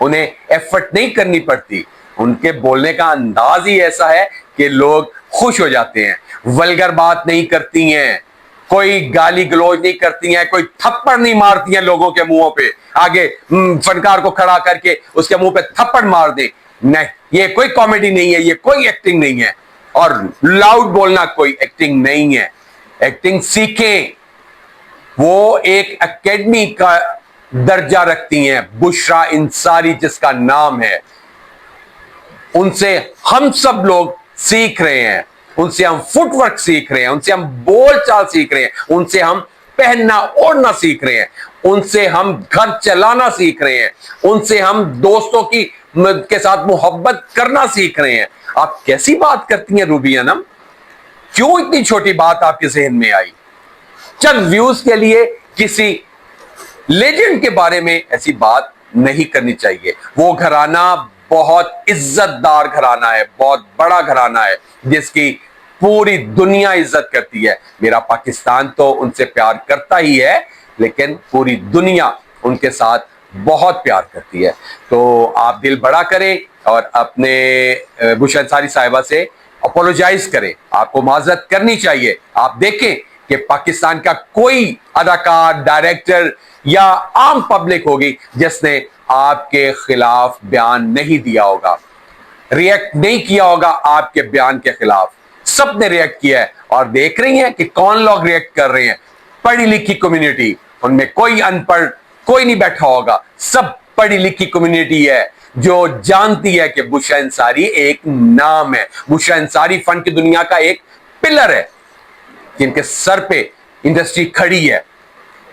انہیں ایفرٹ نہیں کرنی پڑتی. ان کے بولنے کا انداز ہی ایسا ہے کہ لوگ خوش ہو جاتے ہیں. ولگر بات نہیں کرتی ہیں, کوئی گالی گلوچ نہیں کرتی ہیں, کوئی تھپڑ نہیں مارتی ہیں لوگوں کے منہوں پہ, آگے فنکار کو کھڑا کر کے اس کے منہ پہ تھپڑ مار دیں. نہیں, یہ کوئی کامیڈی نہیں ہے, یہ کوئی ایکٹنگ نہیں ہے. اور لاؤڈ بولنا کوئی ایکٹنگ نہیں ہے. ایکٹنگ سیکھیں, وہ ایک اکیڈمی کا درجہ رکھتی ہیں, بشرا انصاری جس کا نام ہے. ان سے ہم سب لوگ سیکھ رہے ہیں, ان سے ہم فٹ ورک سیکھ رہے ہیں, ان سے ہم بول چال سیکھ رہے ہیں, ان سے ہم پہننا اوڑھنا سیکھ رہے ہیں, ان سے ہم گھر چلانا سیکھ رہے ہیں, ان سے ہم دوستوں کے ساتھ محبت کرنا سیکھ رہے ہیں. آپ کیسی بات کرتی ہیں روبی انم؟ کیوں اتنی چھوٹی بات آپ کے ذہن میں آئی؟ چند ویوز کے لیے کسی لیجنڈ کے بارے میں ایسی بات نہیں کرنی چاہیے. وہ گھرانہ بہت عزت دار گھرانہ ہے, بہت بڑا گھرانہ ہے, جس کی پوری دنیا عزت کرتی ہے. میرا پاکستان تو ان سے پیار کرتا ہی ہے, لیکن پوری دنیا ان کے ساتھ بہت پیار کرتی ہے. تو آپ دل بڑا کریں اور اپنے بشرا انصاری صاحبہ سے اپولوجائز کریں. آپ کو معذرت کرنی چاہیے. آپ دیکھیں کہ پاکستان کا کوئی اداکار, ڈائریکٹر یا عام پبلک ہوگی جس نے آپ کے خلاف بیان نہیں دیا ہوگا, ریئیکٹ نہیں کیا ہوگا آپ کے بیان کے خلاف. سب نے ریئیکٹ کیا ہے, اور دیکھ رہی ہیں کہ کون لوگ ریئیکٹ کر رہے ہیں. پڑھی لکھی کمیونٹی, ان میں کوئی ان پڑھ کوئی نہیں بیٹھا ہوگا, سب پڑھی لکھی کمیونٹی ہے جو جانتی ہے کہ بشرا انصاری ایک نام ہے, بشرا انصاری فن کی دنیا کا ایک پلر ہے, جن کے سر پہ انڈسٹری کھڑی ہے.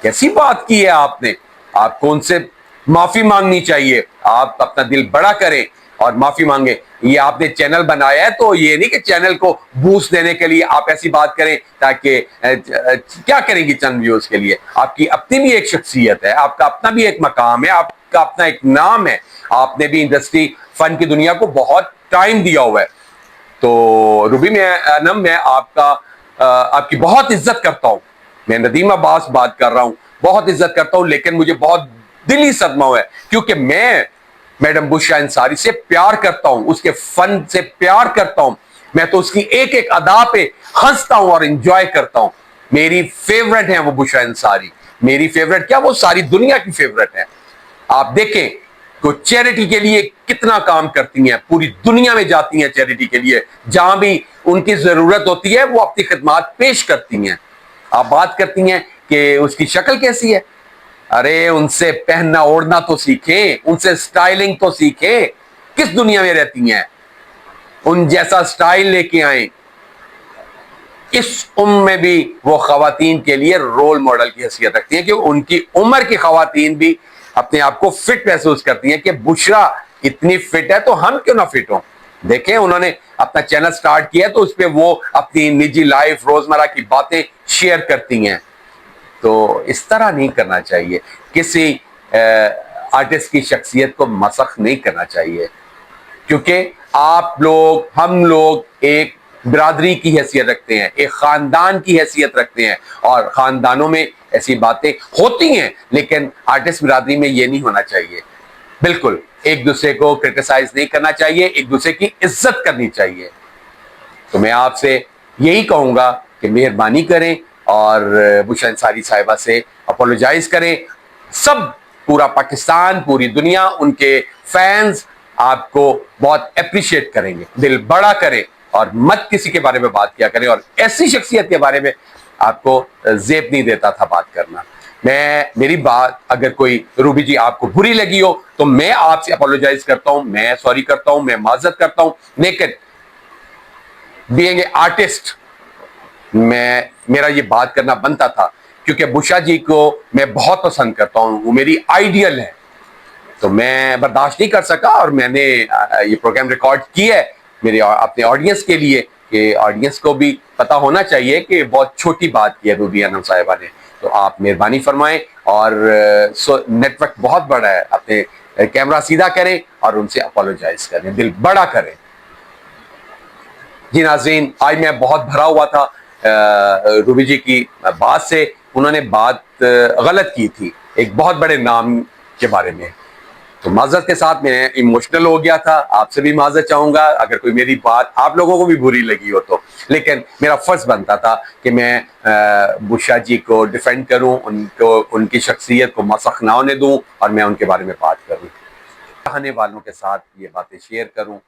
کیسی بات کی ہے آپ نے؟ آپ کو ان سے معافی مانگنی چاہیے. آپ اپنا دل بڑا کریں اور معافی مانگیں. یہ آپ نے چینل بنایا ہے تو یہ نہیں کہ چینل کو بوسٹ دینے کے لیے آپ ایسی بات کریں تاکہ کیا کریں گی چند ویوز کے لیے. آپ کی اپنی بھی ایک شخصیت ہے, آپ کا اپنا بھی ایک مقام ہے, آپ کا اپنا ایک نام ہے. آپ نے بھی انڈسٹری فن کی دنیا کو بہت ٹائم دیا ہوا ہے. تو روبی میں آپ کی بہت عزت کرتا ہوں. میں ندیم عباس بات کر رہا ہوں, بہت عزت کرتا ہوں, لیکن مجھے بہت دلی صدمہ ہوا ہے کیونکہ میں میڈم بشرا انصاری سے پیار کرتا ہوں, اس کے فن سے پیار کرتا ہوں. میں تو اس کی ایک ایک ادا پہ ہنستا ہوں اور انجوائے کرتا ہوں. میری فیورٹ ہیں وہ بشرا انصاری. میری فیورٹ کیا, وہ ساری دنیا کی فیورٹ ہیں. آپ دیکھیں کہ چیریٹی کے لیے کتنا کام کرتی ہیں, پوری دنیا میں جاتی ہیں چیریٹی کے لیے, جہاں بھی ان کی ضرورت ہوتی ہے وہ اپنی خدمات پیش کرتی ہیں. آپ بات کرتی ہیں کہ اس کی شکل کیسی ہے, ارے ان سے پہننا اوڑھنا تو سیکھیں, ان سے سٹائلنگ تو سیکھیں. کس دنیا میں رہتی ہیں؟ ان جیسا سٹائل لے کے آئیں. اس عمر میں بھی وہ خواتین کے لیے رول ماڈل کی حیثیت رکھتی ہیں کہ ان کی عمر کی خواتین بھی اپنے آپ کو فٹ محسوس کرتی ہیں کہ بشرا اتنی فٹ ہے تو ہم کیوں نہ فٹ ہوں. دیکھیں انہوں نے اپنا چینل سٹارٹ کیا تو اس پہ وہ اپنی نجی لائف, روزمرہ کی باتیں شیئر کرتی ہیں. تو اس طرح نہیں کرنا چاہیے. کسی آرٹسٹ کی شخصیت کو مسخ نہیں کرنا چاہیے, کیونکہ آپ لوگ, ہم لوگ ایک برادری کی حیثیت رکھتے ہیں, ایک خاندان کی حیثیت رکھتے ہیں, اور خاندانوں میں ایسی باتیں ہوتی ہیں, لیکن آرٹسٹ برادری میں یہ نہیں ہونا چاہیے. بالکل ایک دوسرے کو کرٹیسائز نہیں کرنا چاہیے, ایک دوسرے کی عزت کرنی چاہیے. تو میں آپ سے یہی کہوں گا کہ مہربانی کریں اور بشرا انصاری صاحبہ سے اپولوجائز کریں. سب پورا پاکستان, پوری دنیا, ان کے فینز آپ کو بہت اپریشیٹ کریں گے. دل بڑا کریں اور مت کسی کے بارے میں بات کیا کریں, اور ایسی شخصیت کے بارے میں آپ کو زیب نہیں دیتا تھا بات کرنا. میری بات اگر کوئی روبی جی آپ کو بری لگی ہو تو میں آپ سے اپولوجائز کرتا ہوں, میں سوری کرتا ہوں, میں معذرت کرتا ہوں. لیکن بینگ اے آرٹسٹ میرا یہ بات کرنا بنتا تھا, کیونکہ بشرا جی کو میں بہت پسند کرتا ہوں, وہ میری آئیڈیل ہے. تو میں برداشت نہیں کر سکا, اور میں نے یہ پروگرام ریکارڈ کیا ہے میرے اپنے آڈینس کے لیے, کہ آڈینس کو بھی پتا ہونا چاہیے کہ بہت چھوٹی بات کی ہے روبی انم صاحبہ نے. تو آپ مہربانی فرمائیں, اور نیٹ ورک بہت بڑا ہے, اپنے کیمرہ سیدھا کریں اور ان سے اپولوجائز کریں, دل بڑا کریں. جی ناظرین, آج میں بہت بھرا ہوا تھا روبی جی کی بات سے. انہوں نے بات غلط کی تھی ایک بہت بڑے نام کے بارے میں. تو معذرت کے ساتھ میں ایموشنل ہو گیا تھا, آپ سے بھی معذرت چاہوں گا اگر کوئی میری بات آپ لوگوں کو بھی بری لگی ہو تو, لیکن میرا فرض بنتا تھا کہ میں بشرا جی کو ڈیفینڈ کروں, ان کی شخصیت کو مسخ نہ ہونے دوں اور میں ان کے بارے میں بات کروں, چاہنے والوں کے ساتھ یہ باتیں شیئر کروں.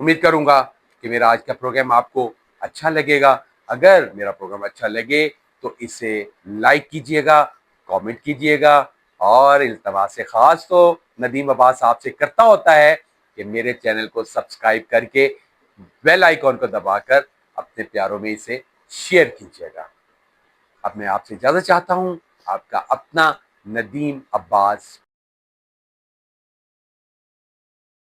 امید کروں گا کہ میرا آج کا پروگرام آپ کو اچھا لگے گا. اگر میرا پروگرام اچھا لگے تو اسے لائک کیجئے گا, کامنٹ کیجئے گا, اور التماس خاص تو ندیم عباس آپ سے کرتا ہوتا ہے کہ میرے چینل کو سبسکرائب کر کے بیل آئیکن کو دبا کر اپنے پیاروں میں اسے شیئر کیجئے گا. اب میں آپ سے اجازت چاہتا ہوں, آپ کا اپنا ندیم عباس.